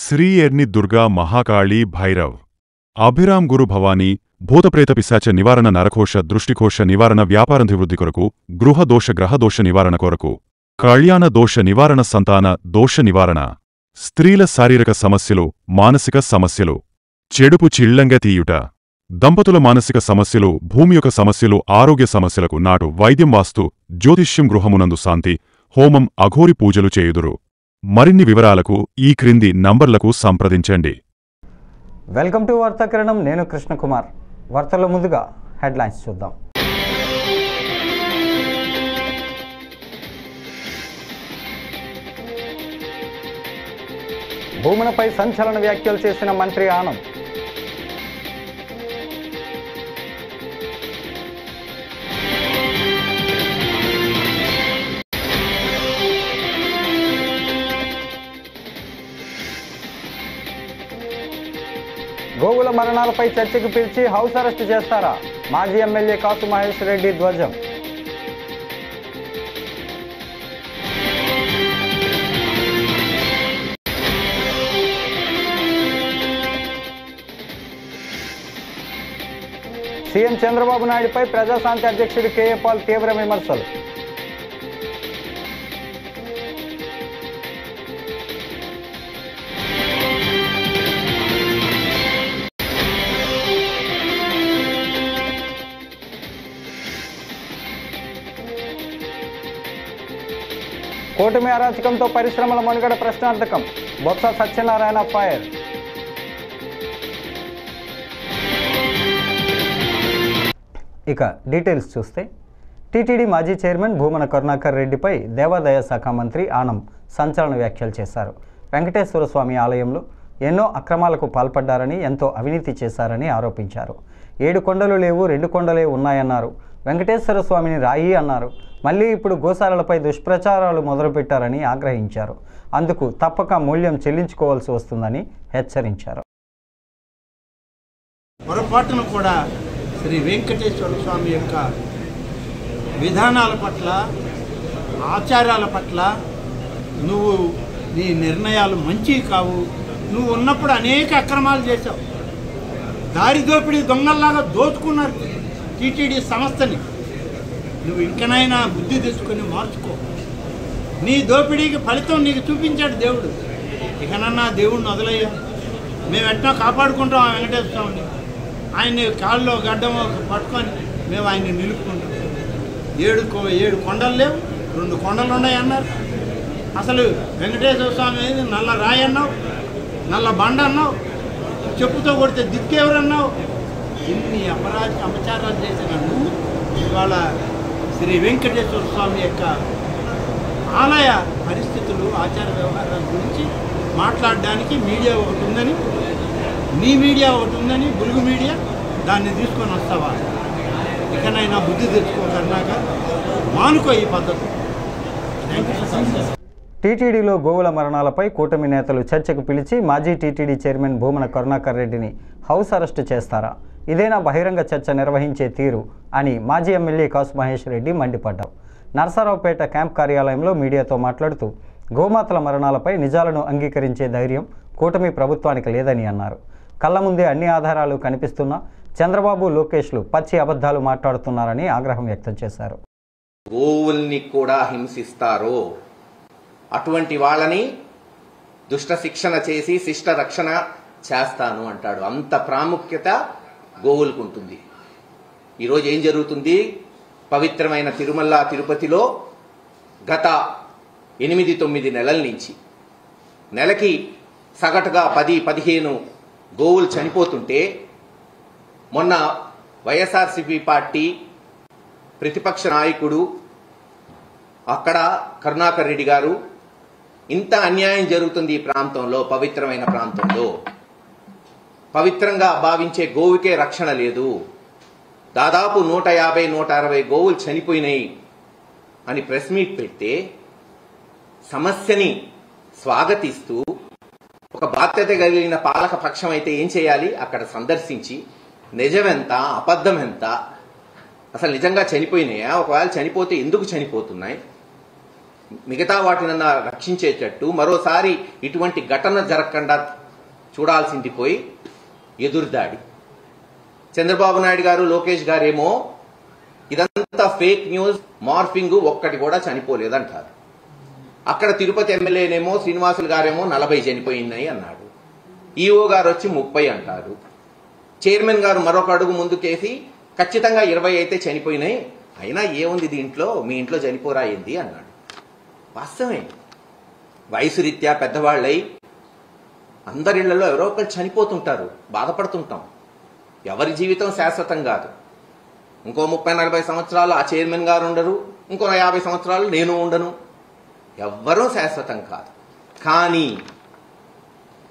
శ్రీ ఎర్ని దుర్గా మహాకాళీ భైరవ్ అభిరామ్ గురు భవానీ భూతప్రేత పిశాచ నివారణ నరకోశ దృష్టికోశ నివారణ వ్యాపారాభివృద్ధి కొరకు గృహదోష గ్రహదోష నివారణ కొరకు కళ్యాణ దోష నివారణ సంతాన దోష నివారణ స్త్రీల శారీరక సమస్యలు మానసిక సమస్యలు చెడుపు చిళ్లంగా తీయుట దంపతుల మానసిక సమస్యలు భూమి యొక్క సమస్యలు ఆరోగ్య సమస్యలకు నాటు వైద్యం వాస్తు జ్యోతిష్యం గృహమునందు శాంతి హోమం అఘోరి పూజలు చేయుదురు మరిన్ని వివరాలకు ఈ క్రింది నంబర్లకు సంప్రదించండి. Welcome to Varthakiranam. నేను కృష్ణకుమార్. వార్తల్లో ముందుగా హెడ్లైన్స్ చూద్దాం. భూములపై సంచలన వ్యాఖ్యలు చేసిన మంత్రి ఆనం. గోవుల మరణాలపై చర్చకు పిలిచి హౌస్ అరెస్టు చేస్తారా? మాజీ ఎమ్మెల్యే కాసు మహేష్ రెడ్డి ధ్వజం. సీఎం చంద్రబాబు నాయుడుపై ప్రజాశాంతి అధ్యక్షుడు కేఏ పాల్ తీవ్ర విమర్శలు. కూటమి అరాచకంతో పరిశ్రమల మనుగడ ప్రశ్నార్థకం. బొత్స సత్యనారాయణ ఫైర్. ఇక డీటెయిల్స్ చూస్తే టీటీడీ మాజీ చైర్మన్ భూమన కరుణాకర్ రెడ్డిపై దేవాదాయ శాఖ మంత్రి ఆనం సంచలన వ్యాఖ్యలు చేశారు. వెంకటేశ్వర స్వామి ఆలయంలో ఎన్నో అక్రమాలకు పాల్పడ్డారని, ఎంతో అవినీతి చేశారని ఆరోపించారు. 7 కొండలు లేవు, 2 కొండలే ఉన్నాయన్నారు. వెంకటేశ్వర స్వామిని రాయి అన్నారు. మళ్ళీ ఇప్పుడు గోశాలలపై దుష్ప్రచారాలు మొదలుపెట్టారని ఆగ్రహించారు. అందుకు తప్పక మూల్యం చెల్లించుకోవాల్సి వస్తుందని హెచ్చరించారు. పొరపాటును కూడా శ్రీ వెంకటేశ్వర స్వామి యొక్క విధానాల పట్ల, ఆచారాల పట్ల నువ్వు నీ నిర్ణయాలు మంచివి కావు. నువ్వు ఉన్నప్పుడు అనేక అక్రమాలు చేశావు. దారి దోపిడీ దొంగల్లాగా దోచుకున్నారు టీటీడీ సంస్థని. నువ్వు ఇంకనైనా బుద్ధి తెచ్చుకొని మార్చుకో. నీ దోపిడీకి ఫలితం నీకు చూపించాడు దేవుడు. ఇకనన్నా దేవుడిని వదిలయ్యా. మేము ఎట్లా కాపాడుకుంటాం ఆ వెంకటేశ్వర స్వామిని. ఆయన్ని కాళ్ళలో గడ్డం పట్టుకొని మేము ఆయన్ని నిలుపుకుంటాం. 7 కొండలు లేవు, 2 కొండలు ఉన్నాయి అన్నారు. అసలు వెంకటేశ్వర స్వామి అనేది నల్ల రాయి అన్నావు, నల్ల బండ అన్నావు, చెప్పుతో కొడితే దిక్కెవరన్నావు. ఇన్ని అపచారాలు చేసిన నువ్వు ఇవాళ శ్రీ వెంకటేశ్వర స్వామి యొక్క ఆలయ పరిస్థితులు, ఆచార వ్యవహారాల గురించి మాట్లాడడానికి మీడియా ఒకటి ఉందని, నీ మీడియా ఒకటి ఉందని, బులుగు మీడియా, దాన్ని తీసుకొని వస్తావా? ఇకనైనా బుద్ధి తెచ్చుకోకన్నాక మానుకో ఈ పద్ధతి. టీటీడీలో గోవుల మరణాలపై కూటమి నేతలు చర్చకు పిలిచి మాజీ టీటీడీ చైర్మన్ భూమన కరుణాకర్ రెడ్డిని హౌస్ అరెస్టు చేస్తారా? ఇదేనా బహిరంగ చర్చ నిర్వహించే తీరు అని మాజీ ఎమ్మెల్యే కాసు మహేష్ రెడ్డి మండిపడ్డారు. నరసరావుపేట క్యాంప్ కార్యాలయంలో మీడియాతో మాట్లాడుతూ గోమాతల మరణాలపై నిజాలను అంగీకరించే ధైర్యం కూటమి ప్రభుత్వానికి లేదని అన్నారు. కళ్ల ముందే అన్ని ఆధారాలు కనిపిస్తున్నా చంద్రబాబు, లోకేష్లు పచ్చి అబద్ధాలు మాట్లాడుతున్నారని ఆగ్రహం వ్యక్తం చేశారు. గోవుల్ని కూడా హింసిస్తారో అటువంటి వాళ్ళని దుష్ట శిక్షణ చేసి శిష్ట రక్షణ చేస్తాను అంటాడు. అంత ప్రాముఖ్యత గోవులకు ఉంటుంది. ఈరోజు ఏం జరుగుతుంది? పవిత్రమైన తిరుమల తిరుపతిలో గత 8-9 నెలల నుంచి నెలకి సగటుగా 10-15 గోవులు చనిపోతుంటే, మొన్న వైఎస్ఆర్సీపీ పార్టీ ప్రతిపక్ష నాయకుడు అక్కడ కరుణాకర్ రెడ్డి గారు, ఇంత అన్యాయం జరుగుతుంది ఈ ప్రాంతంలో, పవిత్రమైన ప్రాంతంలో, పవిత్రంగా భావించే గోవుకే రక్షణ లేదు, దాదాపు 150-160 గోవులు చనిపోయినాయి అని ప్రెస్ మీట్ పెడితే సమస్యని స్వాగతిస్తూ ఒక బాధ్యత కలిగిన పాలక పక్షం అయితే ఏం చేయాలి? అక్కడ సందర్శించి నిజమెంత, అబద్ధం ఎంత, అసలు నిజంగా చనిపోయినాయా, ఒకవేళ చనిపోతే ఎందుకు చనిపోతున్నాయి, మిగతా వాటినన్నా రక్షించేటట్టు మరోసారి ఇటువంటి ఘటన జరగకుండా చూడాల్సింది పోయి ఎదురుదాడి. చంద్రబాబు నాయుడు గారు, లోకేష్ గారేమో ఇదంతా ఫేక్ న్యూస్, మార్ఫింగ్, ఒక్కటి కూడా చనిపోలేదంటారు. అక్కడ తిరుపతి ఎమ్మెల్యేనేమో శ్రీనివాసులు గారేమో 40 చనిపోయినాయి అన్నాడు. ఈఓ గారు వచ్చి 30 అంటారు. చైర్మన్ గారు మరొక అడుగు ముందుకేసి ఖచ్చితంగా 20 అయితే చనిపోయినాయి, అయినా ఏముంది దీంట్లో, మీ ఇంట్లో చనిపోరా ఏంది అన్నాడు. వాస్తవమే, వయసు రీత్యా పెద్దవాళ్ళై అందరి ఇళ్లలో ఎవరో ఒకరు చనిపోతుంటారు, బాధపడుతుంటాం. ఎవరి జీవితం శాశ్వతం కాదు. ఇంకో 30-40 సంవత్సరాలు ఆ చైర్మన్ గారు ఉండరు, ఇంకో 50 సంవత్సరాలు నేను ఉండను. ఎవ్వరూ శాశ్వతం కాదు. కానీ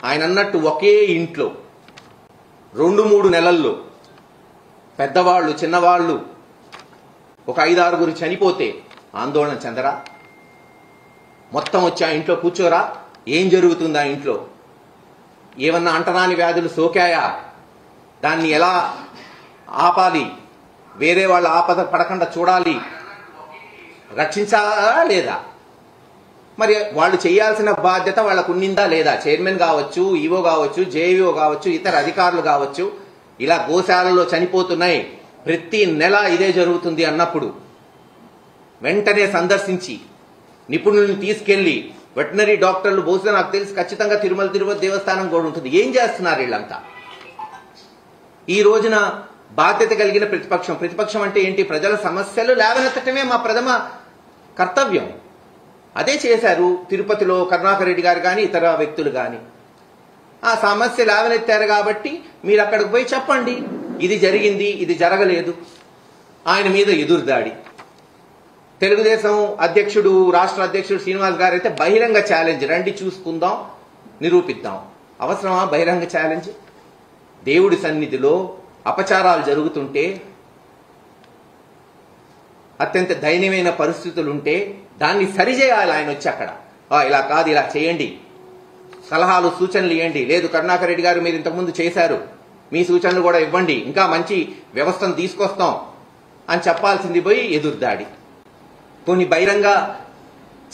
ఆయన అన్నట్టు ఒకే ఇంట్లో 2-3 నెలల్లో పెద్దవాళ్ళు చిన్నవాళ్ళు ఒక 5-6 చనిపోతే ఆందోళన చెందరా? మొత్తం వచ్చి ఆ ఇంట్లో కూర్చోరా? ఏం జరుగుతుంది ఆ ఇంట్లో? ఏమన్నా అంటరాని వ్యాధులు సోకాయా? దాన్ని ఎలా ఆపాలి? వేరే వాళ్ళ ఆపద పడకుండా చూడాలి, రక్షించాలా లేదా? మరి వాళ్ళు చేయాల్సిన బాధ్యత వాళ్ళకు ఉన్నిందా లేదా? చైర్మన్ కావచ్చు, ఈవో కావచ్చు, జేఈఓ కావచ్చు, ఇతర అధికారులు కావచ్చు, ఇలా గోశాలలో చనిపోతున్నాయి, ప్రతి నెల ఇదే జరుగుతుంది అన్నప్పుడు వెంటనే సందర్శించి నిపుణులను తీసుకెళ్లి, వెటనరీ డాక్టర్లు బహుశా నాకు తెలిసి ఖచ్చితంగా తిరుపతి దేవస్థానం కూడా ఉంటుంది. ఏం చేస్తున్నారు వీళ్ళంతా? ఈ రోజున బాధ్యత కలిగిన ప్రతిపక్షం అంటే ఏంటి? ప్రజల సమస్యలు లేవనెత్తటమే మా ప్రథమ కర్తవ్యం. అదే చేశారు తిరుపతిలో కరుణాకర్ రెడ్డి గారు కానీ ఇతర వ్యక్తులు కానీ. ఆ సమస్య లేవనెత్తారు కాబట్టి మీరు అక్కడికి పోయి చెప్పండి, ఇది జరిగింది, ఇది జరగలేదు. ఆయన మీద ఎదురుదాడి. తెలుగుదేశం అధ్యక్షుడు, రాష్ట్ర అధ్యక్షుడు శ్రీనివాస్ గారు అయితే బహిరంగ ఛాలెంజ్, రండి చూసుకుందాం, నిరూపిద్దాం. అవసరమా బహిరంగ ఛాలెంజ్? దేవుడి సన్నిధిలో అపచారాలు జరుగుతుంటే, అత్యంత దయనీయమైన పరిస్థితులుంటే దాన్ని సరిచేయాలి. ఆయన వచ్చి అక్కడ ఇలా కాదు, ఇలా చేయండి, సలహాలు సూచనలు ఇవ్వండి. లేదు కరుణాకర్ రెడ్డి గారు మీరు ఇంతకుముందు చేశారు, మీ సూచనలు కూడా ఇవ్వండి, ఇంకా మంచి వ్యవస్థను తీసుకొస్తాం అని చెప్పాల్సింది పోయి ఎదురుదాడి. కొన్ని బహిరంగ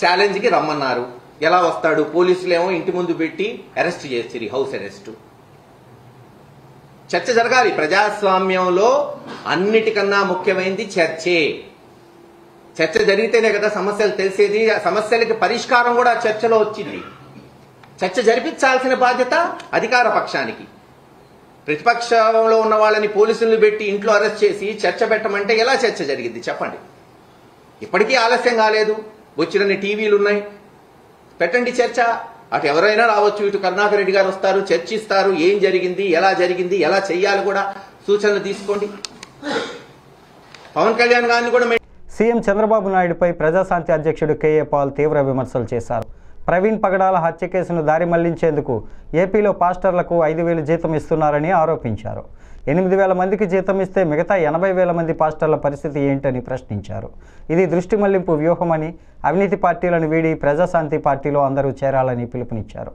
ఛాలెంజ్కి రమ్మన్నారు. ఎలా వస్తాడు? పోలీసులేమో ఇంటి ముందు పెట్టి అరెస్ట్ చేస్తారు, హౌస్ అరెస్టు. చర్చ జరగాలి. ప్రజాస్వామ్యంలో అన్నిటికన్నా ముఖ్యమైనది చర్చే. చర్చ జరిగితేనే కదా సమస్యలు తెలిసేది. ఆ సమస్యలకి పరిష్కారం కూడా చర్చలో వచ్చింది. చర్చ జరిపించాల్సిన బాధ్యత అధికార పక్షానికి. ప్రతిపక్షంలో ఉన్న వాళ్ళని పోలీసులను పెట్టి ఇంట్లో అరెస్ట్ చేసి చర్చ పెట్టమంటే ఎలా చర్చ జరిగింది చెప్పండి? ఇప్పటికీ ఆలస్యం కాలేదు, వచ్చినన్ని టీవీలు ఉన్నాయి, పెట్టండి చర్చ. అటు ఎవరైనా రావచ్చు, ఇటు కరుణాకర్ రెడ్డి గారు వస్తారు, చర్చిస్తారు, ఏం జరిగింది, ఎలా చెయ్యాలి కూడా సూచనలు తీసుకోండి. పవన్ కళ్యాణ్ గారిని కూడా సీఎం చంద్రబాబు నాయుడుపై ప్రజాశాంతి అధ్యక్షుడు కేఏ పాల్ తీవ్ర విమర్శలు చేశారు. ప్రవీణ్ పగడాల హత్య కేసును దారి మళ్లించేందుకు ఏపీలో పాస్టర్లకు 5,000 జీతం ఇస్తున్నారని ఆరోపించారు. 8,000 మందికి జీతం ఇస్తే మిగతా 80,000 మంది పాస్టర్ల పరిస్థితి ఏంటని ప్రశ్నించారు. ఇది దృష్టి మళ్లింపు వ్యూహమని, అవినీతి పార్టీలను వీడి ప్రజాశాంతి పార్టీలో అందరూ చేరాలని పిలుపునిచ్చారు.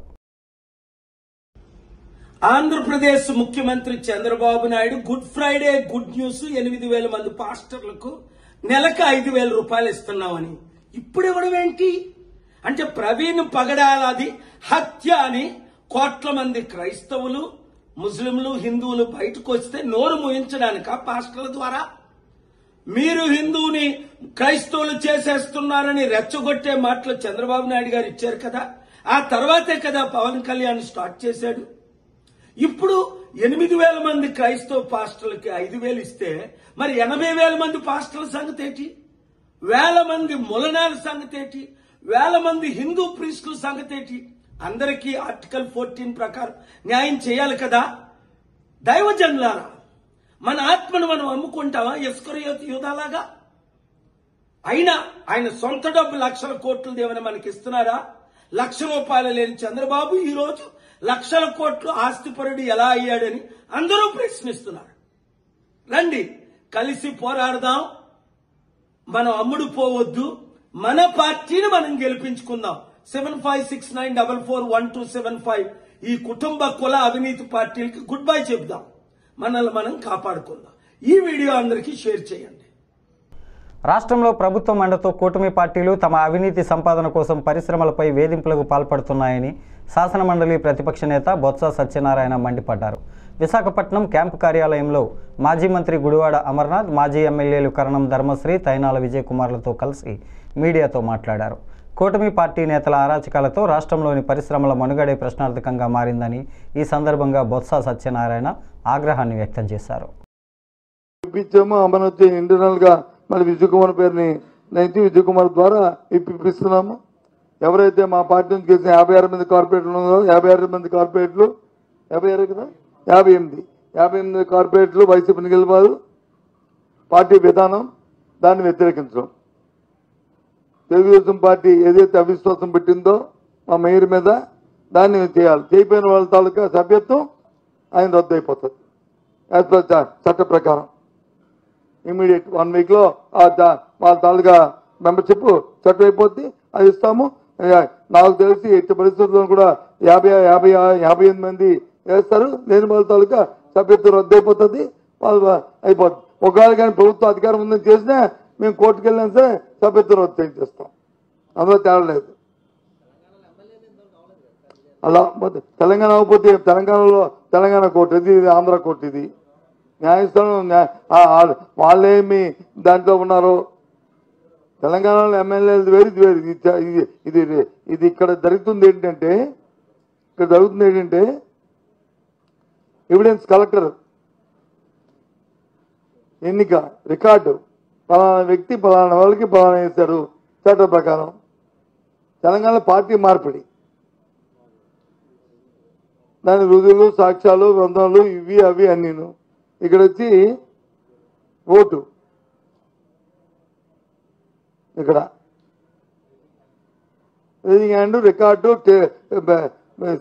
ఆంధ్రప్రదేశ్ ముఖ్యమంత్రి Chandrababu Naidu good Friday good news 8,000 మంది పాస్టర్లకు నెలకు 5,000 రూపాయలు ఇస్తున్నామని ఇప్పుడు ఇవ్వడం ఏంటి అంటే, ప్రవీణ్ పగడాలది హత్య అని కోట్ల మంది క్రైస్తవులు, ముస్లింలు, హిందువులు బయటకు వస్తే నోరు మూయించడానిక పాస్టర్ల ద్వారా? మీరు హిందువుని క్రైస్తవులు చేసేస్తున్నారని రెచ్చగొట్టే మాటలు చంద్రబాబు నాయుడు గారు ఇచ్చారు కదా, ఆ తర్వాతే కదా పవన్ కళ్యాణ్ స్టార్ట్ చేశాడు. ఇప్పుడు 8,000 మంది క్రైస్తవ పాస్టర్లకి 5,000 ఇస్తే మరి 80,000 మంది పాస్టర్ల సంగతి ఏంటి? 1,000 మంది ములనాల సంగతి ఏంటి? 1,000 మంది హిందూ ప్రీస్టుల సంగతి ఏంటి? అందరికీ ఆర్టికల్ 14 ప్రకారం న్యాయం చేయాలి కదా. దైవజనులారా, మన ఆత్మను మనం అమ్ముకుంటామా ఇస్కరియోతు యూదాలాగా? అయినా ఆయన సొంత డబ్బు లక్షల కోట్లు దేవని మనకి ఇస్తున్నారా? ₹1,00,000 లేని చంద్రబాబు ఈ రోజు లక్షల కోట్లు ఆస్తిపరుడు ఎలా అయ్యాడని అందరూ ప్రశ్నిస్తున్నారు. రండి కలిసి పోరాడదాం, మనం అమ్ముడు పోవద్దు, మన పార్టీని మనం గెలిపించుకుందాం. 7569441275 ఈ కుటుంబ కుల అవినీతి పార్టీలకి గుడ్ బై చెప్దాం, మనల్ని మనం కాపాడుకుందాం. ఈ వీడియో అందరికీ షేర్ చేయండి. రాష్ట్రంలో ప్రభుత్వం అండతో కూటమి పార్టీలు తమ అవినీతి సంపాదన కోసం పరిశ్రమలపై వేధింపులకు పాల్పడుతున్నాయని శాసనమండలి ప్రతిపక్ష నేత బొత్స సత్యనారాయణ మండిపడ్డారు. విశాఖపట్నం క్యాంపు కార్యాలయంలో మాజీ మంత్రి గుడివాడ అమర్నాథ్, మాజీ ఎమ్మెల్యేలు కరణం ధర్మశ్రీ, తైనాల విజయకుమార్లతో కలిసి మీడియాతో మాట్లాడారు. కూటమి పార్టీ నేతల అరాచకాలతో రాష్ట్రంలోని పరిశ్రమల మనుగడే ప్రశ్నార్థకంగా మారిందని ఈ సందర్భంగా బొత్స సత్యనారాయణ ఆగ్రహాన్ని వ్యక్తం చేశారు. ఇంటర్నల్గా మరి విజయకుమార్ పేరుని నైన్టీ విజయకుమార్ ద్వారా ఇప్పిస్తున్నాము. ఎవరైతే మా పార్టీ నుంచి గెలిచిన 56 మంది కార్పొరేట్లు ఉన్నారో 56 మంది కార్పొరేట్లు 56 కదా 58 కార్పొరేట్లు వైసీపీని గెలిపారు. పార్టీ విధానం దాన్ని వ్యతిరేకించడం, తెలుగుదేశం పార్టీ ఏదైతే అవిశ్వాసం పెట్టిందో మా మేయర్ మీద దాన్ని చేయాలి. చేయిపోయిన వాళ్ళ తాలూకా సభ్యత్వం ఆయన రద్దు అయిపోతుంది యాజ్ పర్ చట్ట ప్రకారం. ఇమీడియట్ 1 వీక్లో వాళ్ళ తాలూకా మెంబర్షిప్ చట్టం అయిపోద్ది, అది ఇస్తాము. నాకు తెలిసి ఎట్టి పరిస్థితుల్లో కూడా 58 మంది వేస్తారు. లేని వాళ్ళ తాలూకా సభ్యత్వం రద్దు అయిపోతుంది, వాళ్ళు అయిపోతుంది. ఒకవేళ కానీ ప్రభుత్వ అధికారం ఉందని చేసినా మేము కోర్టుకు వెళ్ళినా సరే సభ్యత్వం రద్దు చేస్తాం, అందులో తేడా లేదు. అలా తెలంగాణ అవ్వకపోతే తెలంగాణలో తెలంగాణ కోర్టు ఇది, ఆంధ్ర కోర్టు ఇది. న్యాయస్థానం వాళ్ళేమి దాంట్లో ఉన్నారో తెలంగాణలో ఎమ్మెల్యేలు వేరు, ఇది వేరు. ఇది ఇక్కడ జరుగుతుంది ఏంటంటే ఎవిడెన్స్ కలెక్టర్ ఎన్నిక రికార్డు పలానా వ్యక్తి పలానా వాళ్ళకి పలానా వేశారు చట్ట ప్రకారం. తెలంగాణ పార్టీ మార్పిడి, దాని రుజువులు సాక్ష్యాలు బంధాలు ఇవి అవి అన్నీను. ఇక్కడ వచ్చి ఓటు ఇక్కడ అండ్ రికార్డు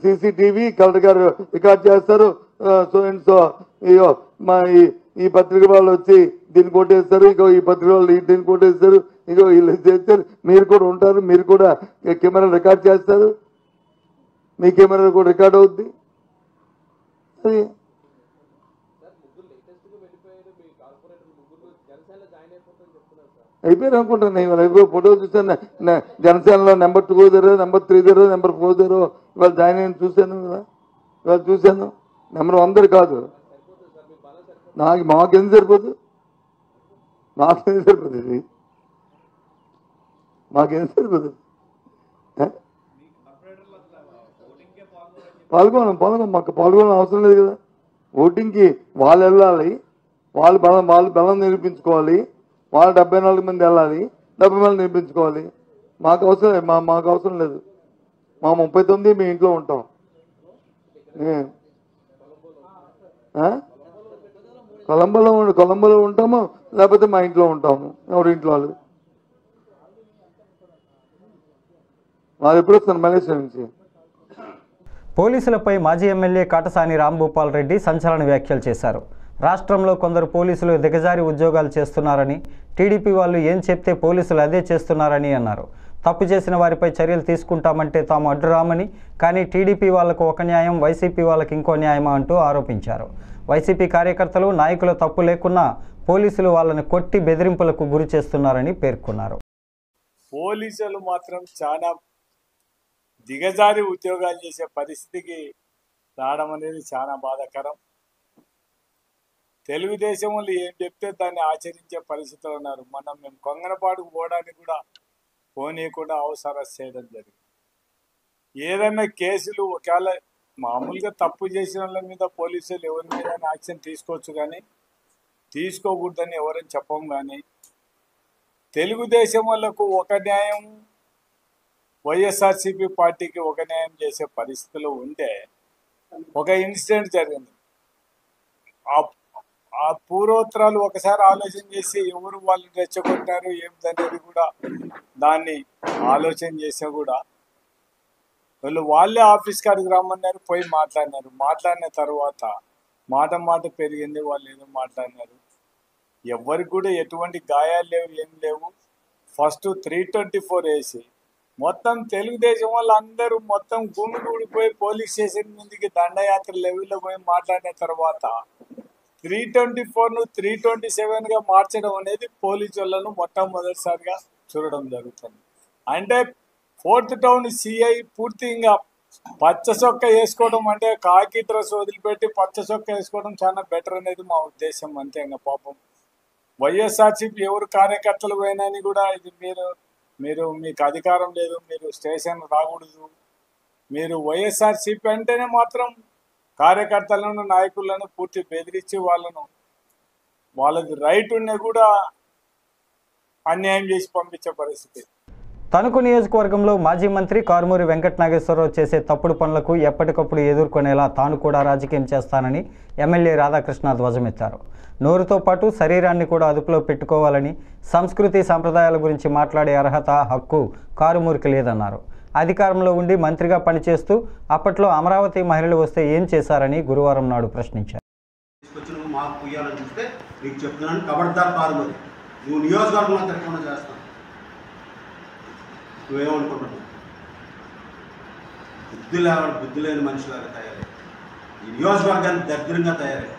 CCTV కలెక్టర్ గారు రికార్డ్ చేస్తారు. సో అండ్ సో ఇగో మా ఈ పత్రిక వాళ్ళు వచ్చి దీన్ని కొట్టేస్తారు, ఇగో ఈ పత్రిక వాళ్ళు దీన్ని కొట్టేస్తారు, ఇగో వీళ్ళు చేస్తారు. మీరు కూడా ఉంటారు, మీరు కూడా కెమెరా రికార్డ్ చేస్తారు, మీ కెమెరా కూడా రికార్డ్ అవుద్ది. అది అయిపోయారు అనుకుంటాను. ఇవాళ ఫోటో చూసాను, జనసేనలో నెంబర్ 2 దగ్గర, నెంబర్ 3 దగ్గర, నెంబర్ 4 దగ్గర ఇవాళ జాయిన్ అయిన చూశాను కదా. ఇవాళ చూశాను, నెంబర్ 100 కాదు. మాకెందుకు సరిపోదు, మాకేం సరిపోతుంది, మాకేం సరిపోతుంది. మాకు పాల్గొనడం అవసరం లేదు కదా. ఓటింగ్కి వాళ్ళు వెళ్ళాలి, వాళ్ళు బలం నిరూపించుకోవాలి. వాళ్ళు 74 మంది వెళ్ళాలి, 70 మంది నిరూపించుకోవాలి. మాకు అవసరం లేదు. మా 39 మీ ఇంట్లో ఉంటాం. కొలంబోలో ఉంటాము, లేకపోతే మా ఇంట్లో ఉంటాము. ఎవరి ఇంట్లో వాళ్ళు. వాళ్ళు ఎప్పుడు వస్తున్నారు మలేషియా నుంచి. పోలీసులపై మాజీ ఎమ్మెల్యే కాటసాని రాంభూపాల్ రెడ్డి సంచలన వ్యాఖ్యలు చేశారు. రాష్ట్రంలో కొందరు పోలీసులు దిగజారి ఉద్యోగాలు చేస్తున్నారని, టీడీపీ వాళ్ళు ఏం చెప్తే పోలీసులు అదే చేస్తున్నారని అన్నారు. తప్పు చేసిన వారిపై చర్యలు తీసుకుంటామంటే తాము అడ్డురామని, కానీ టీడీపీ వాళ్లకు ఒక న్యాయం, వైసీపీ వాళ్ళకి ఇంకో న్యాయమా అంటూ ఆరోపించారు. వైసీపీ కార్యకర్తలు నాయకుల తప్పు లేకున్నా పోలీసులు వాళ్ళని కొట్టి బెదిరింపులకు గురి చేస్తున్నారని పేర్కొన్నారు. పోలీసులు మాత్రం చాలా దిగజారి ఉద్యోగాలు చేసే పరిస్థితికి రావడం అనేది చాలా బాధాకరం. తెలుగుదేశం వాళ్ళు ఏం చెప్తే దాన్ని ఆచరించే పరిస్థితులు ఉన్నారు. మేము కొంగనపాడుకు పోవడానికి కూడా పోనీయకుండా అవసరం చేయడం జరిగింది. ఏదైనా కేసులు ఒకవేళ మామూలుగా తప్పు చేసిన వాళ్ళ మీద పోలీసులు ఎవరి మీద యాక్షన్ తీసుకోవచ్చు, కానీ తీసుకోకూడదని ఎవరైనా చెప్పం. కానీ తెలుగుదేశం వాళ్ళకు ఒక న్యాయం, వైఎస్ఆర్సీపీ పార్టీకి ఒక న్యాయం చేసే పరిస్థితులు ఉంటే ఒక ఇన్సిడెంట్ జరిగింది. ఆ పూర్వోత్తరాలు ఒకసారి ఆలోచన చేసి ఎవరు వాళ్ళు రెచ్చగొట్టారు ఏమిటనేది కూడా దాన్ని ఆలోచన చేసా కూడా వాళ్ళే ఆఫీస్ కాడికి రమ్మన్నారు, పోయి మాట్లాడినారు. మాట్లాడిన తర్వాత మాట పెరిగింది, వాళ్ళు ఏదో మాట్లాడినారు. ఎవరికి కూడా ఎటువంటి గాయాలు లేవు, ఏం లేవు. ఫస్ట్ 324 వేసి మొత్తం తెలుగుదేశం వాళ్ళు అందరూ మొత్తం గుమిగూడిపోయి పోలీస్ స్టేషన్ మీదకి దండయాత్ర లెవెల్లో పోయి మాట్లాడిన తర్వాత 324ను 327గా మార్చడం అనేది పోలీసు వాళ్ళను మొట్టమొదటిసారిగా చూడడం జరుగుతుంది. అంటే 4th టౌన్ సిఐ పూర్తిగా పచ్చ చొక్క వేసుకోవడం, అంటే కాకి డ్రెస్ వదిలిపెట్టి పచ్చ చొక్క వేసుకోవడం చాలా బెటర్ అనేది మా ఉద్దేశం. అంతే. ఇంకా పాపం వైఎస్ఆర్సీపీ ఎవరు కార్యకర్తలు పోయినని కూడా ఇది మీకు అధికారం లేదు, మీరు స్టేషన్ రాకూడదు, మీరు వైఎస్ఆర్సీపీ అంటేనే మాత్రం కార్యకర్తలను నాయకులను పూర్తి బెదిరించి వాళ్ళది రైట్ ఉన్నా కూడా అన్యాయం చేసి పంపించే పరిస్థితి. తణుకు నియోజకవర్గంలో మాజీ మంత్రి కారుమూరి వెంకట నాగేశ్వరరావు చేసే తప్పుడు పనులకు ఎప్పటికప్పుడు ఎదుర్కొనేలా తాను కూడా రాజకీయం చేస్తానని ఎమ్మెల్యే రాధాకృష్ణ ధ్వజమెత్తారు. నోరుతో పాటు శరీరాన్ని కూడా అదుపులో పెట్టుకోవాలని, సంస్కృతి సంప్రదాయాల గురించి మాట్లాడే అర్హత, హక్కు కారుమూరికి లేదన్నారు. అధికారంలో ఉండి మంత్రిగా పనిచేస్తూ అప్పట్లో అమరావతి మహిళలు వస్తే ఏం చేశారని గురువారం నాడు ప్రశ్నించారు. నువ్వేమనుకుంటున్నావు? బుద్ధి లేని మనుషులాగా తయారై, ఈ నియోజకవర్గాన్ని దరిద్రంగా తయారై,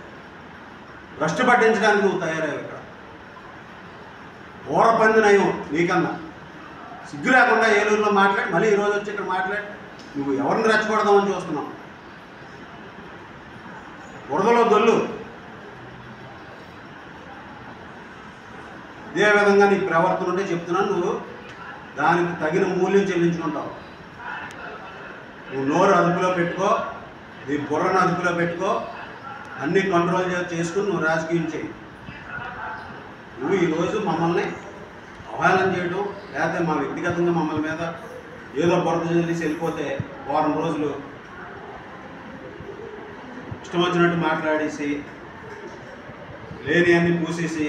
భ్రష్టు పట్టించడానికి నువ్వు తయారయ్యావు. ఇక్కడ ఓరపంది నయం నీకన్నా. సిగ్గు లేకుండా ఏలూరులో మాట్లాడి మళ్ళీ ఈరోజు వచ్చి ఇక్కడ మాట్లాడి నువ్వు ఎవరిని రెచ్చగొడదామని చూస్తున్నావు. వరదలో దొల్లు. ఇదే విధంగా నీ ప్రవర్తన ఉంటే చెప్తున్నాను, నువ్వు దానికి తగిన మూల్యం చెల్లించుకుంటావు. నువ్వు నోరు అదుపులో పెట్టుకో, నీ బుర్రను అదుపులో పెట్టుకో, అన్నీ కంట్రోల్ చేసుకుని నువ్వు రాజకీయం చేయి. నువ్వు ఈరోజు మమ్మల్ని అవహేళన చేయడం, లేకపోతే మా వ్యక్తిగతంగా మమ్మల్ని మీద ఏదో బురద చేసి వెళ్ళిపోతే వారం రోజులు ఇష్టం వచ్చినట్టు మాట్లాడేసి లేని అన్ని పూసేసి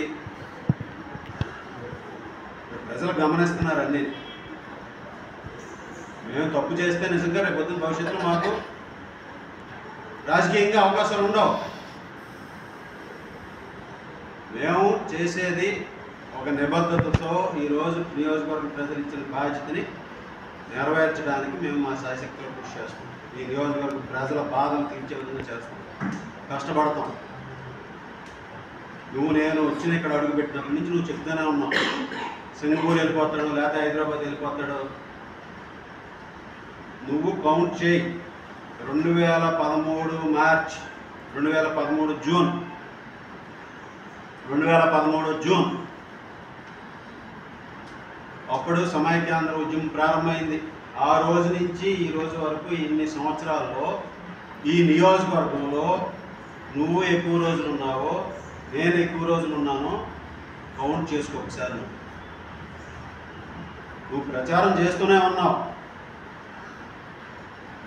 ప్రజలు గమనిస్తున్నారు. అన్నీ మేము తప్పు చేస్తే నిజంగా రేపొద్దున భవిష్యత్తులో మాకు రాజకీయంగా అవకాశాలు ఉండవు. మేము చేసేది ఒక నిబద్ధతతో ఈరోజు నియోజకవర్గ ప్రజలు ఇచ్చిన బాధ్యతని నెరవేర్చడానికి మేము మా శాయశక్తిలో కృషి చేస్తాం. ఈ నియోజకవర్గ ప్రజల బాధలు తీర్చే విధంగా చేస్తాం, కష్టపడతాం. నేను వచ్చిన ఇక్కడ అడుగుపెట్టినప్పటి నుంచి నువ్వు చెప్తూనే ఉన్నావు, సింగపూర్ వెళ్ళిపోతాడు లేకపోతే హైదరాబాద్ వెళ్ళిపోతాడు. నువ్వు కౌంట్ చేయి. 2013 మార్చ్, 2013 జూన్, 2013 జూన్ అప్పుడు సమైక్యాంధ్ర ఉద్యమం ప్రారంభమైంది. ఆ రోజు నుంచి ఈ రోజు వరకు ఇన్ని సంవత్సరాల్లో ఈ నియోజకవర్గంలో నువ్వు ఎక్కువ రోజులు ఉన్నావో నేను ఎక్కువ రోజులు ఉన్నానో కౌంట్ చేసుకో ఒకసారి. నువ్వు ప్రచారం చేస్తూనే ఉన్నావు,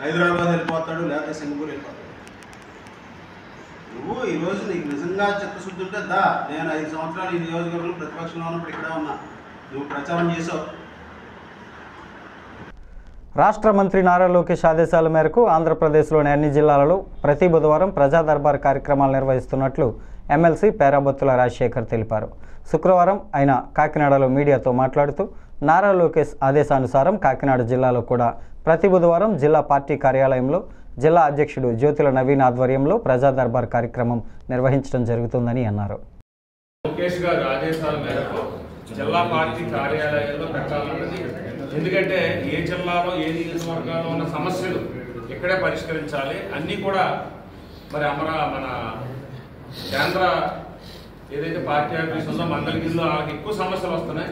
హైదరాబాద్ వెళ్ళిపోతాడు లేకపోతే సింగపూర్ వెళ్ళిపోతాడు. నువ్వు ఈరోజు నీకు నిజంగా చిత్తశుద్ధి ఉంటే నేను 5 సంవత్సరాలు ఈ నియోజకవర్గంలో ప్రతిపక్షంలో ఉన్నప్పుడు ఇక్కడే ఉన్నా, నువ్వు ప్రచారం చేసావు. రాష్ట్ర మంత్రి నారా లోకేష్ ఆదేశాల మేరకు ఆంధ్రప్రదేశ్లోని అన్ని జిల్లాలలో ప్రతి బుధవారం ప్రజా దర్బార్ కార్యక్రమాలు నిర్వహిస్తున్నట్లు ఎమ్మెల్సీ పేరాబత్తుల రాజశేఖర్ తెలిపారు. శుక్రవారం ఆయన కాకినాడలో మీడియాతో మాట్లాడుతూ నారా లోకేష్ ఆదేశానుసారం కాకినాడ జిల్లాలో కూడా ప్రతి బుధవారం జిల్లా పార్టీ కార్యాలయంలో జిల్లా అధ్యక్షుడు జ్యోతుల నవీన్ ఆధ్వర్యంలో ప్రజా దర్బార్ కార్యక్రమం నిర్వహించడం జరుగుతుందని అన్నారు. లోకేష్ గారి ఆదేశాల మేరకు జిల్లా పార్టీ కార్యాలయాల్లో పెట్టాలన్నది, ఎందుకంటే ఏ జిల్లాలో ఏ నియోజకవర్గాల్లో ఉన్న సమస్యలు ఇక్కడే పరిష్కరించాలి. అన్నీ కూడా మరి మన కేంద్ర ఏదైతే పార్టీ ఆఫీస్ ఉందో మంగళగిరిలో ఎక్కువ సమస్యలు వస్తున్నాయి.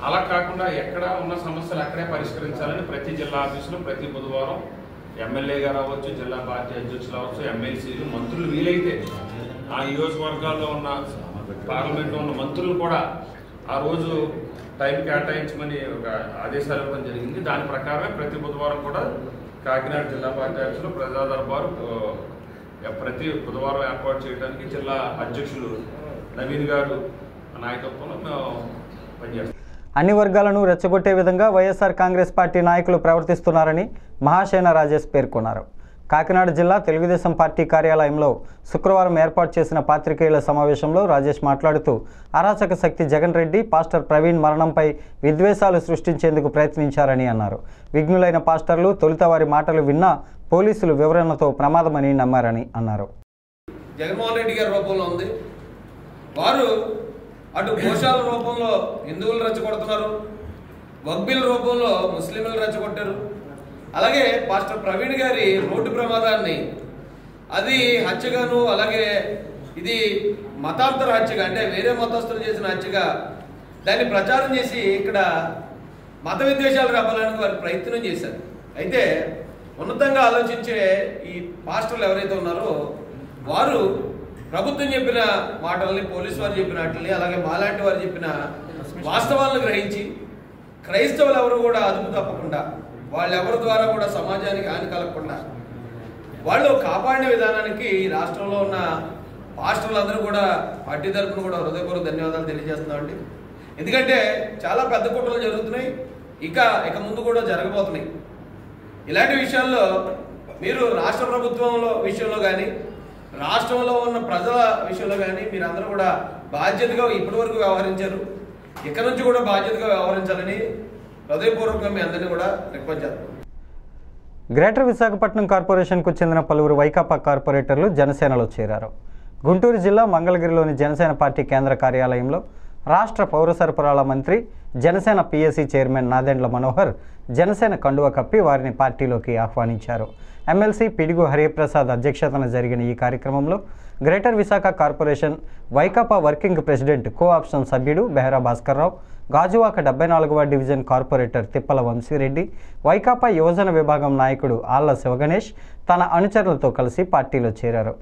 అలా కాకుండా ఎక్కడ ఉన్న సమస్యలు అక్కడే పరిష్కరించాలని ప్రతి జిల్లా ఆఫీసులో ప్రతి బుధవారం ఎమ్మెల్యే గారు అవ్వచ్చు, జిల్లా పార్టీ అధ్యక్షులు అవ్వచ్చు, ఎమ్మెల్సీలు, మంత్రులు వీలైతే ఆ నియోజకవర్గాల్లో ఉన్న పార్లమెంట్లో ఉన్న మంత్రులు కూడా ఆ రోజు టైం కేటాయించమని ఒక ఆదేశాలు ఇవ్వడం జరిగింది. దాని ప్రకారమే ప్రతి బుధవారం కూడా కాకినాడ జిల్లా పార్టీ ఆఫీసులో ప్రజా దర్బారు ప్రతి బుధవారం ఏర్పాటు చేయడానికి జిల్లా అధ్యక్షులు నవీన్ గారు నాయకత్వంలో మేము పనిచేస్తాం. అన్ని వర్గాలను రెచ్చగొట్టే విధంగా వైఎస్ఆర్ కాంగ్రెస్ పార్టీ నాయకులు ప్రవర్తిస్తున్నారని మహాసేన రాజేష్ పేర్కొన్నారు. కాకినాడ జిల్లా తెలుగుదేశం పార్టీ కార్యాలయంలో శుక్రవారం ఏర్పాటు చేసిన పాత్రికేయుల సమావేశంలో రాజేష్ మాట్లాడుతూ అరాచక శక్తి జగన్ రెడ్డి పాస్టర్ ప్రవీణ్ మరణంపై విద్వేషాలు సృష్టించేందుకు ప్రయత్నించారని అన్నారు. విఘ్నులైన పాస్టర్లు తొలుత వారి మాటలు విన్నా పోలీసులు వివరణతో ప్రమాదమని నమ్మారని అన్నారు. జగన్మోహన్ రెడ్డి గారి రూపంలో ఉంది. వారు అటు ఘోషాల రూపంలో హిందువులు రెచ్చగొడుతున్నారు, వక్బిల్ రూపంలో ముస్లింలు రెచ్చగొట్టారు. అలాగే పాస్టర్ ప్రవీణ్ గారి రోడ్డు ప్రమాదాన్ని అది హత్యగాను, అలాగే ఇది మతాంతర హత్యగా, అంటే వేరే మతస్థులు చేసిన హత్యగా దాన్ని ప్రచారం చేసి ఇక్కడ మత విద్వేషాలు రావాలని వారు ప్రయత్నం చేశారు. అయితే ఉన్నతంగా ఆలోచించే ఈ పాస్టర్లు ఎవరైతే ఉన్నారో వారు ప్రభుత్వం చెప్పిన మాటల్ని, పోలీసు వారు చెప్పిన వాటిని, అలాగే మాలాంటి వారు చెప్పిన వాస్తవాలను గ్రహించి క్రైస్తవులు ఎవరు కూడా అదుపు తప్పకుండా, వాళ్ళెవరి ద్వారా కూడా సమాజానికి హాని కలగకుండా వాళ్ళు కాపాడిన విధానానికి రాష్ట్రంలో ఉన్న పాస్టర్లందరూ కూడా పార్టీ తరఫున కూడా హృదయపూర్వక ధన్యవాదాలు తెలియజేస్తున్నామండి. ఎందుకంటే చాలా పెద్ద కుట్రలు జరుగుతున్నాయి, ఇక ముందు కూడా జరగబోతున్నాయి. ఇలాంటి విషయాల్లో మీరు రాష్ట్ర ప్రభుత్వంలో విషయంలో కానీ, రాష్ట్రంలో ఉన్న ప్రజల విషయంలో కానీ మీరందరూ కూడా బాధ్యతగా ఇప్పటివరకు వ్యవహరించారు. ఇక్కడి నుంచి కూడా బాధ్యతగా వ్యవహరించాలని హృదయపూర్వకంగా మీ అందరినీ కూడా రిక్వెస్ట్ చేస్తాం. గ్రేటర్ విశాఖపట్నం కార్పొరేషన్కు చెందిన పలువురు వైకాపా కార్పొరేటర్లు జనసేనలో చేరారు. గుంటూరు జిల్లా మంగళగిరిలోని జనసేన పార్టీ కేంద్ర కార్యాలయంలో రాష్ట్ర పౌర సరఫరాల మంత్రి, జనసేన పిఎసి చైర్మన్ నాదెండ్ల మనోహర్ జనసేన కండువ కప్పి వారిని పార్టీలోకి ఆహ్వానించారు. ఎమ్మెల్సీ పిడుగు హరిప్రసాద్ అధ్యక్షతన జరిగిన ఈ కార్యక్రమంలో greater Visakha corporation Vaikapa working president co option సభ్యుడు బెహరా భాస్కర్రావు, గాజువాక 74వ డివిజన్ కార్పొరేటర్ తిప్పల వంశీరెడ్డి, వైకాపా యువజన విభాగం నాయకుడు ఆళ్ల శివగణేష్ తన అనుచరులతో కలిసి పార్టీలో చేరారు.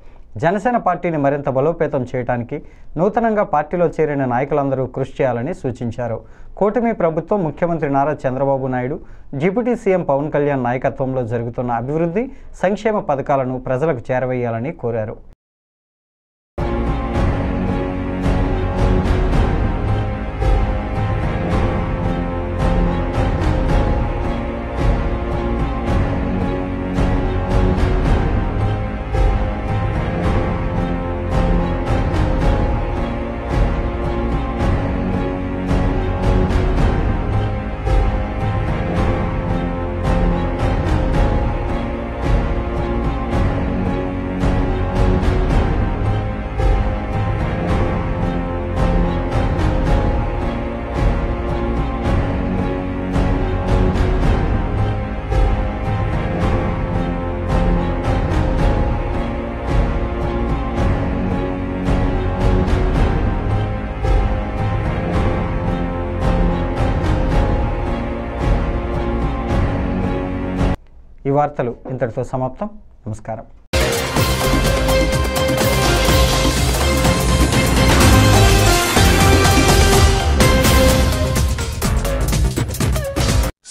జనసేన పార్టీని మరింత బలోపేతం చేయడానికి నూతనంగా పార్టీలో చేరిన నాయకులందరూ కృషి చేయాలని సూచించారు. కూటమి ప్రభుత్వం ముఖ్యమంత్రి నారా చంద్రబాబు నాయుడు, డిప్యూటీ సీఎం పవన్ కళ్యాణ్ నాయకత్వంలో జరుగుతున్న అభివృద్ధి, సంక్షేమ పథకాలను ప్రజలకు చేరవేయాలని కోరారు. ఈ వార్తలు ఇంతటితో సమాప్తం. నమస్కారం.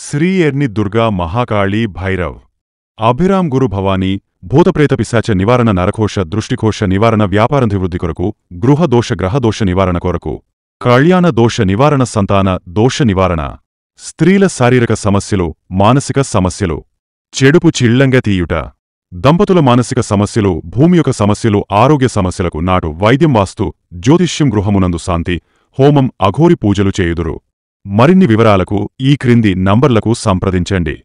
శ్రీ ఎర్ని దుర్గా మహాకాళీ భైరవ్ అభిరామ్ గురు భవానీ భూతప్రేత పిశాచ నివారణ నరకోశ దృష్టికోశ నివారణ వ్యాపారాభివృద్ధి కొరకు గృహదోష గ్రహదోష నివారణ కొరకు కళ్యాణ దోష నివారణ సంతాన దోష నివారణ స్త్రీల శారీరక సమస్యలు మానసిక సమస్యలు చెడుపు చిళ్లంగా తీయుట దంపతుల మానసిక సమస్యలు భూమి యొక్క సమస్యలు ఆరోగ్య సమస్యలకు నాటు వైద్యం వాస్తు జ్యోతిష్యం గృహమునందు శాంతి హోమం అఘోరి పూజలు చేయుదురు. మరిన్ని వివరాలకు ఈ క్రింది నంబర్లకు సంప్రదించండి.